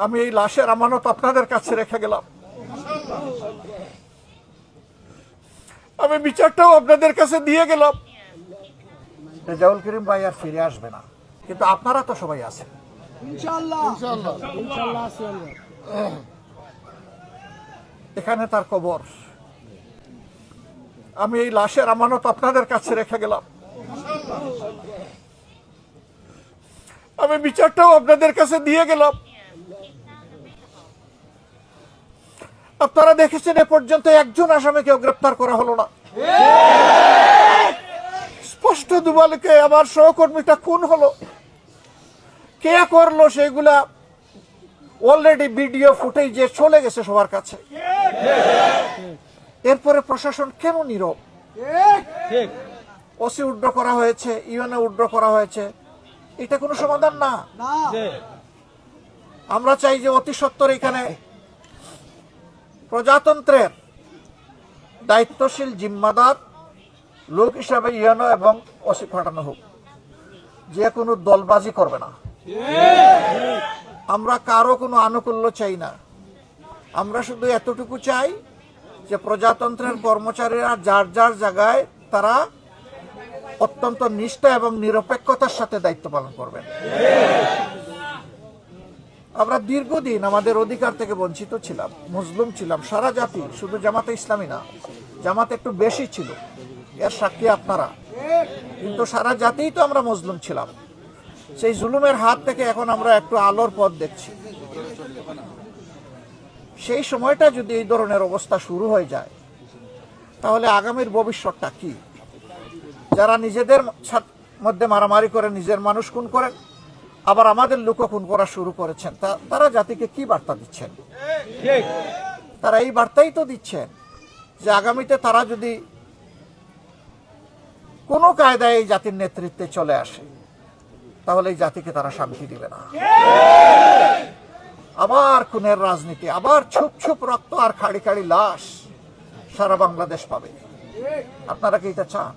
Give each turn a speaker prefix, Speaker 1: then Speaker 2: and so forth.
Speaker 1: আমি এই লাশের আমানত আপনাদের কাছে রেখে গেলাম। আমি বিচারটাও আপনাদের কাছে দিয়ে গেলাম। রেজাউল করিম ভাই আর ফিরে আসবে না, কিন্তু আপনারা তো সবাই আছেন ইনশাআল্লাহ। এখানে তার কবর। আমি এই লাশের আমানত আপনাদের কাছে রেখে গেলাম। আমি বিচারটাও আপনাদের কাছে দিয়ে গেলাম। আপনারা দেখেছেন এ পর্যন্ত একজন আসামিকেও গ্রেপ্তার করা হলো না। স্পষ্ট দুবালকে আমার সহকর্মীটা খুন হলো, কে করলো সেগুলা অলরেডি ভিডিও ফুটেজে চলে গেছে সবার কাছে। এরপরে প্রশাসন কেন নীরব? ওসি উড্র করা হয়েছে, ইউএনএ উড্র করা হয়েছে, এটা কোনো সমাধান না। আমরা চাই যে অতি সত্বর এখানে প্রজাতন্ত্রের দায়িত্বশীল জিম্মাদার লোক হিসাবে ইউএনও এবং ওসি পাঠানো হোক, যে কোনো দলবাজি করবে না। আমরা কারো কোনো আনুকূল্য চাই না। আমরা শুধু এতটুকু চাই যে প্রজাতন্ত্রের কর্মচারীরা যার যার জায়গায় তারা অত্যন্ত নিষ্ঠা এবং নিরপেক্ষতার সাথে দায়িত্ব পালন করবেন। আমরা দীর্ঘদিন আমাদের অধিকার থেকে বঞ্চিত ছিলাম, মজলুম ছিলাম, সারা জাতি, শুধু জামাতে ইসলামী না, জামাত একটু বেশি ছিল, এর সাক্ষী আপনারা, কিন্তু সারা জাতিই তো আমরা মজলুম ছিলাম। সেই জুলুমের হাত থেকে এখন আমরা একটু আলোর পথ দেখছি। সেই সময়টা যদি এই ধরনের অবস্থা শুরু হয়ে যায়, তাহলে আগামীর ভবিষ্যৎটা কি? যারা নিজেদের মধ্যে মারামারি করে নিজের মানুষ খুন করেন, আবার আমাদের লোক খুন করা শুরু করেছেন, তারা জাতিকে কি বার্তা দিচ্ছেন? তারা এই বার্তাই তো দিচ্ছেন যে আগামীতে তারা যদি কোনো কায়দায় এই জাতির নেতৃত্বে চলে আসে, তাহলে এই জাতিকে তারা শান্তি দিবে না। আবার খুনের রাজনীতি, আবার ছুপ ছুপ রক্ত আর খাড়ি খাড়ি লাশ সারা বাংলাদেশ পাবে। আপনারা কি এটা চান?